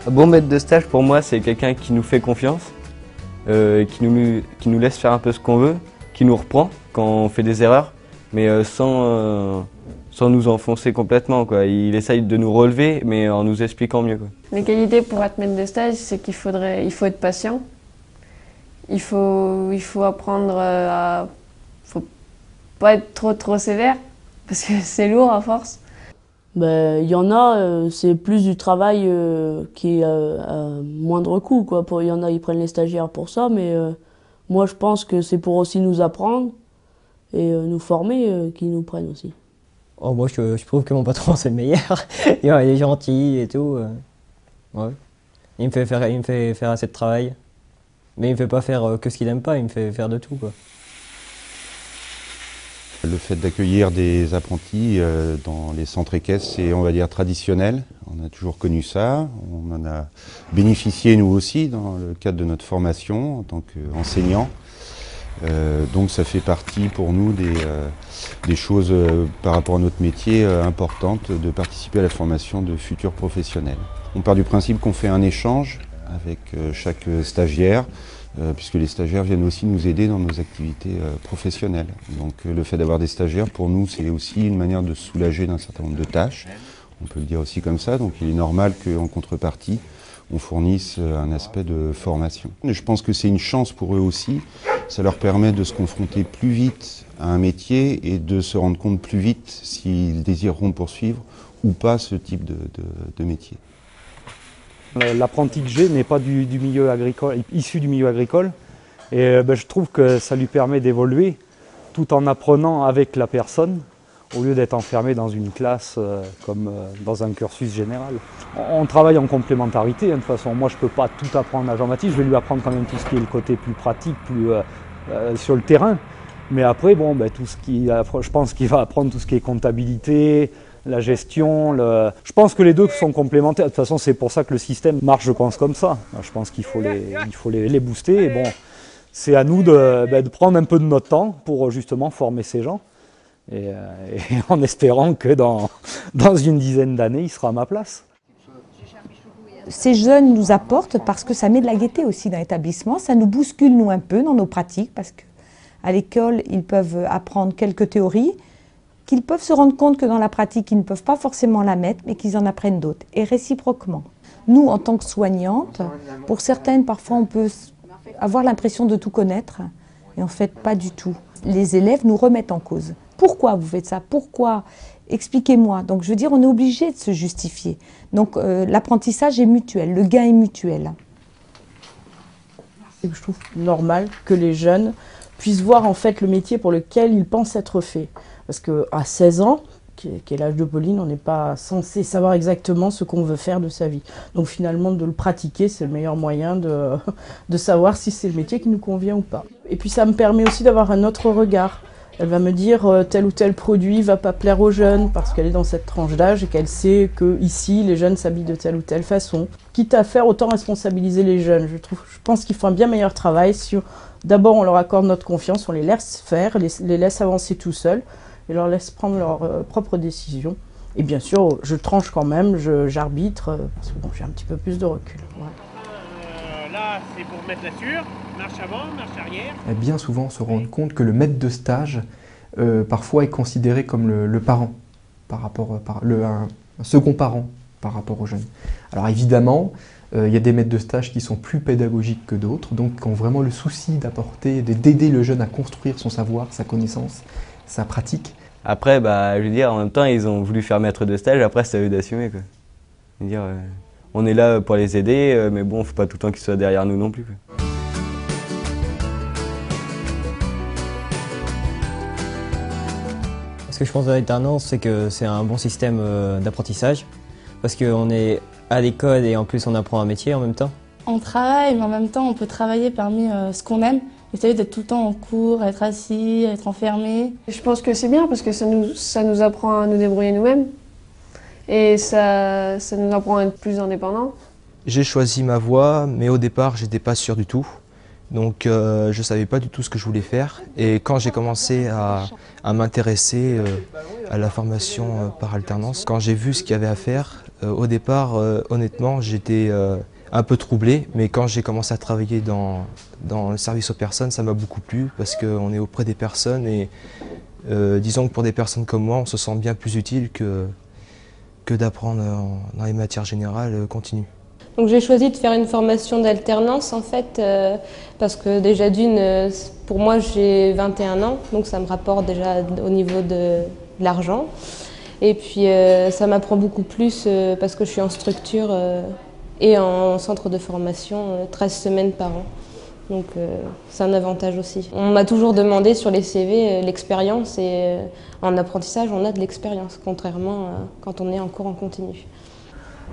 Un bon maître de stage pour moi c'est quelqu'un qui nous fait confiance, qui nous laisse faire un peu ce qu'on veut, qui nous reprend quand on fait des erreurs, mais sans nous enfoncer complètement, quoi. Il essaye de nous relever mais en nous expliquant mieux, quoi. Les qualités pour être maître de stage, c'est qu'il faut être patient, il faut apprendre faut pas être trop sévère parce que c'est lourd à force. Ben, y en a, c'est plus du travail qui est à moindre coût, quoi. Il y en a, ils prennent les stagiaires pour ça, mais moi je pense que c'est pour aussi nous apprendre et nous former qu'ils nous prennent aussi. Oh, moi je trouve que mon patron c'est le meilleur. Il est gentil et tout. Ouais. Il me fait faire assez de travail. Mais il me fait pas faire que ce qu'il aime pas, il me fait faire de tout, quoi. Le fait d'accueillir des apprentis dans les centres équestres, c'est, on va dire, traditionnel. On a toujours connu ça. On en a bénéficié nous aussi dans le cadre de notre formation en tant qu'enseignant. Donc ça fait partie pour nous des choses par rapport à notre métier importantes de participer à la formation de futurs professionnels. On part du principe qu'on fait un échange avec chaque stagiaire, puisque les stagiaires viennent aussi nous aider dans nos activités professionnelles. Donc le fait d'avoir des stagiaires, pour nous, c'est aussi une manière de se soulager d'un certain nombre de tâches. On peut le dire aussi comme ça, donc il est normal qu'en contrepartie, on fournisse un aspect de formation. Et je pense que c'est une chance pour eux aussi, ça leur permet de se confronter plus vite à un métier et de se rendre compte plus vite s'ils désireront poursuivre ou pas ce type de métier. L'apprenti que j'ai n'est pas du milieu agricole, issu du milieu agricole, et je trouve que ça lui permet d'évoluer tout en apprenant avec la personne, au lieu d'être enfermé dans une classe comme dans un cursus général. On travaille en complémentarité, de toute façon. Moi je ne peux pas tout apprendre à Jean-Baptiste, je vais lui apprendre quand même tout ce qui est le côté plus pratique, plus sur le terrain. Mais après, bon, je pense qu'il va apprendre tout ce qui est comptabilité, la gestion. Je pense que les deux sont complémentaires. De toute façon, c'est pour ça que le système marche, je pense, comme ça. Je pense qu'il faut les booster. Et bon, c'est à nous de prendre un peu de notre temps pour justement former ces gens. Et en espérant que dans une dizaine d'années, il sera à ma place. Ces jeunes nous apportent parce que ça met de la gaieté aussi dans l'établissement. Ça nous bouscule, nous, un peu dans nos pratiques, parce qu'à l'école, ils peuvent apprendre quelques théories, qu'ils peuvent se rendre compte que dans la pratique, ils ne peuvent pas forcément la mettre, mais qu'ils en apprennent d'autres, et réciproquement. Nous, en tant que soignantes, pour certaines, parfois, on peut avoir l'impression de tout connaître, et en fait, pas du tout. Les élèves nous remettent en cause. Pourquoi vous faites ça? Pourquoi? Expliquez-moi. Donc, je veux dire, on est obligé de se justifier. Donc, l'apprentissage est mutuel, le gain est mutuel. Je trouve normal que les jeunes puissent voir en fait le métier pour lequel ils pensent être faits. Parce qu'à 16 ans, qui est l'âge de Pauline, on n'est pas censé savoir exactement ce qu'on veut faire de sa vie. Donc finalement, de le pratiquer, c'est le meilleur moyen de savoir si c'est le métier qui nous convient ou pas. Et puis ça me permet aussi d'avoir un autre regard. Elle va me dire tel ou tel produit ne va pas plaire aux jeunes parce qu'elle est dans cette tranche d'âge et qu'elle sait qu'ici, les jeunes s'habillent de telle ou telle façon. Quitte à faire, autant responsabiliser les jeunes. Je pense qu'ils font un bien meilleur travail si d'abord on leur accorde notre confiance, on les laisse faire, les laisse avancer tout seuls et leur laisse prendre leurs propres décisions. Et bien sûr, je tranche quand même, j'arbitre, parce que bon, j'ai un petit peu plus de recul. Ouais. Là, c'est pour mettre la sûre, marche avant, marche arrière. Et bien souvent, on se rend compte que le maître de stage, parfois, est considéré comme le parent, un second parent par rapport aux jeunes. Alors évidemment, il y a des maîtres de stage qui sont plus pédagogiques que d'autres, donc qui ont vraiment le souci d'aider le jeune à construire son savoir, sa connaissance, sa pratique. Après, je veux dire, en même temps, ils ont voulu faire maître de stage, après c'est à eux d'assumer, quoi. Je veux dire, on est là pour les aider, mais bon, faut pas tout le temps qu'ils soient derrière nous non plus, quoi. Ce que je pense de l'alternance, c'est que c'est un bon système d'apprentissage, parce qu'on est à l'école et en plus on apprend un métier en même temps. On travaille, mais en même temps, on peut travailler parmi ce qu'on aime. Essayer d'être tout le temps en cours, être assis, être enfermé. Je pense que c'est bien parce que ça nous apprend à nous débrouiller nous-mêmes. Et ça nous apprend à être plus indépendants. J'ai choisi ma voie, mais au départ, je n'étais pas sûr du tout. Donc je ne savais pas du tout ce que je voulais faire. Et quand j'ai commencé à m'intéresser à la formation par alternance, quand j'ai vu ce qu'il y avait à faire, Au départ, honnêtement, j'étais un peu troublé, mais quand j'ai commencé à travailler dans le service aux personnes, ça m'a beaucoup plu parce qu'on est auprès des personnes et disons que pour des personnes comme moi, on se sent bien plus utile que d'apprendre dans les matières générales continues. Donc j'ai choisi de faire une formation d'alternance en fait parce que déjà pour moi j'ai 21 ans, donc ça me rapporte déjà au niveau de l'argent. Et puis ça m'apprend beaucoup plus parce que je suis en structure et en centre de formation 13 semaines par an. Donc c'est un avantage aussi. On m'a toujours demandé sur les CV l'expérience et en apprentissage on a de l'expérience, contrairement quand on est en cours en continu.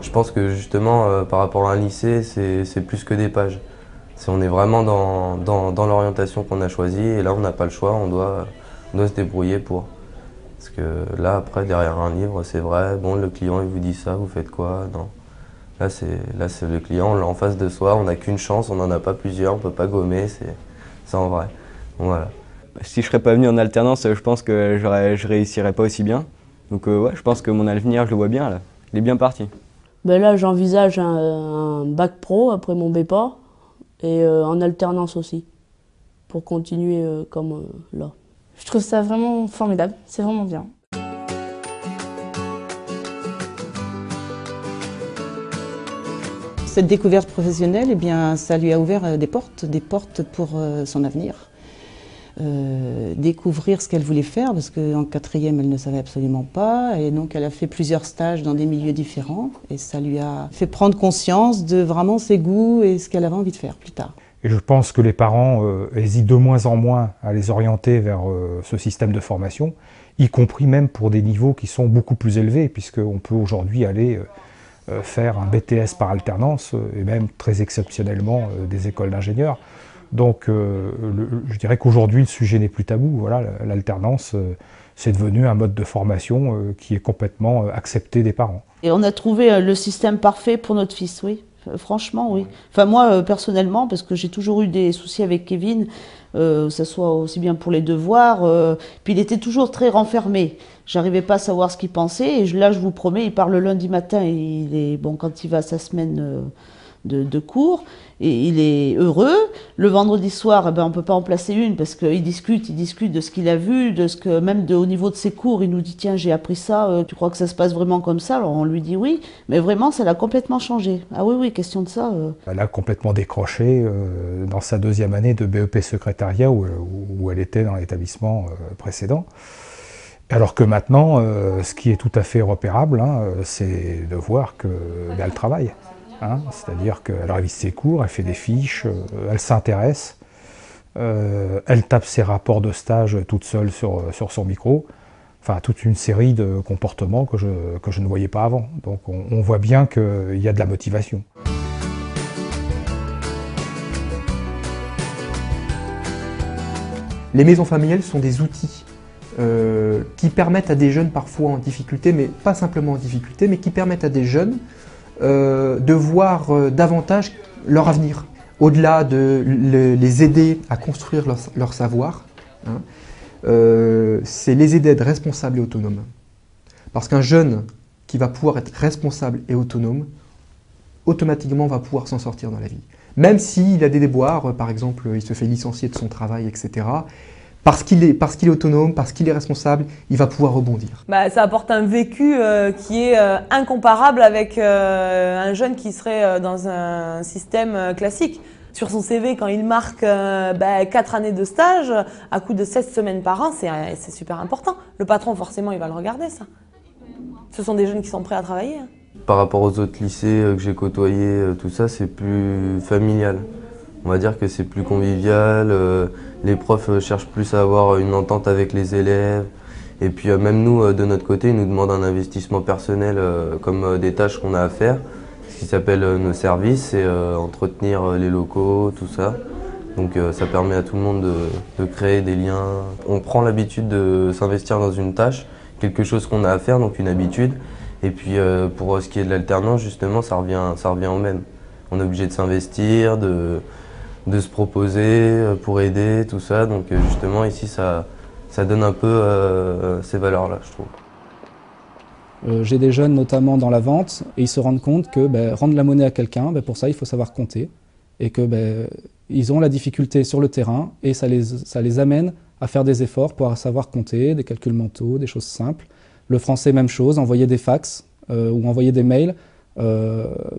Je pense que justement par rapport à un lycée c'est plus que des pages. On est vraiment dans l'orientation qu'on a choisie et là on n'a pas le choix, on doit se débrouiller pour. Parce que là après derrière un livre c'est vrai, bon le client il vous dit ça, vous faites quoi? Non. Là c'est le client, on l'a en face de soi, on n'a qu'une chance, on n'en a pas plusieurs, on ne peut pas gommer, c'est en vrai. Bon, voilà. Si je serais pas venu en alternance, je pense que je réussirais pas aussi bien. Donc ouais, je pense que mon avenir, je le vois bien là. Il est bien parti. Ben là, j'envisage un bac pro après mon BEPA et en alternance aussi, pour continuer comme là. Je trouve ça vraiment formidable, c'est vraiment bien. Cette découverte professionnelle, eh bien, ça lui a ouvert des portes pour son avenir. Découvrir ce qu'elle voulait faire, parce qu'en quatrième, elle ne savait absolument pas. Et donc, elle a fait plusieurs stages dans des milieux différents. Et ça lui a fait prendre conscience de vraiment ses goûts et ce qu'elle avait envie de faire plus tard. Et je pense que les parents hésitent de moins en moins à les orienter vers ce système de formation, y compris même pour des niveaux qui sont beaucoup plus élevés, puisqu'on peut aujourd'hui aller faire un BTS par alternance, et même très exceptionnellement des écoles d'ingénieurs. Donc je dirais qu'aujourd'hui le sujet n'est plus tabou. Voilà, l'alternance c'est devenu un mode de formation qui est complètement accepté des parents. Et on a trouvé le système parfait pour notre fils, oui. Franchement, oui. Enfin moi, personnellement, parce que j'ai toujours eu des soucis avec Kevin, que ce soit aussi bien pour les devoirs, puis il était toujours très renfermé. J'arrivais pas à savoir ce qu'il pensait, et là, je vous promets, il part le lundi matin, et il est, bon, quand il va à sa semaine de cours, et il est heureux. Le vendredi soir, eh ben, on ne peut pas en placer une, parce qu'il discute de ce qu'il a vu, même au niveau de ses cours, il nous dit « Tiens, j'ai appris ça, tu crois que ça se passe vraiment comme ça ?» Alors on lui dit oui, mais vraiment, ça l'a complètement changé. Ah oui, oui, question de ça. Elle a complètement décroché dans sa deuxième année de BEP secrétariat, où elle était dans l'établissement précédent. Alors que maintenant, ce qui est tout à fait repérable, hein, c'est de voir qu'elle travaille. Hein, c'est-à-dire qu'elle révise ses cours, elle fait des fiches, elle s'intéresse, elle tape ses rapports de stage toute seule sur son micro. Enfin, toute une série de comportements que je ne voyais pas avant. Donc on voit bien qu'il y a de la motivation. Les maisons familiales sont des outils qui permettent à des jeunes parfois en difficulté, mais pas simplement en difficulté, mais qui permettent à des jeunes de voir davantage leur avenir, au-delà de les aider à construire leur savoir, hein, c'est les aider à être responsables et autonomes. Parce qu'un jeune qui va pouvoir être responsable et autonome, automatiquement va pouvoir s'en sortir dans la vie. Même s'il a des déboires, par exemple, il se fait licencier de son travail, etc., parce qu'il est autonome, parce qu'il est responsable, il va pouvoir rebondir. Bah, ça apporte un vécu qui est incomparable avec un jeune qui serait dans un système classique. Sur son CV, quand il marque 4 années de stage, à coup de 16 semaines par an, c'est super important. Le patron, forcément, il va le regarder, ça. Ce sont des jeunes qui sont prêts à travailler. Hein. Par rapport aux autres lycées que j'ai côtoyés, tout ça, c'est plus familial. On va dire que c'est plus convivial, les profs cherchent plus à avoir une entente avec les élèves. Et puis même nous, de notre côté, ils nous demandent un investissement personnel comme des tâches qu'on a à faire. Ce qui s'appelle nos services, c'est entretenir les locaux, tout ça. Donc ça permet à tout le monde de créer des liens. On prend l'habitude de s'investir dans une tâche, quelque chose qu'on a à faire, donc une habitude. Et puis pour ce qui est de l'alternance, justement, ça revient au même. On est obligé de s'investir, de se proposer pour aider, tout ça. Donc justement, ici, ça donne un peu ces valeurs-là, je trouve. J'ai des jeunes notamment dans la vente et ils se rendent compte que rendre la monnaie à quelqu'un, pour ça il faut savoir compter et que ils ont la difficulté sur le terrain et ça les amène à faire des efforts pour savoir compter, des calculs mentaux, des choses simples. Le français, même chose, envoyer des fax ou envoyer des mails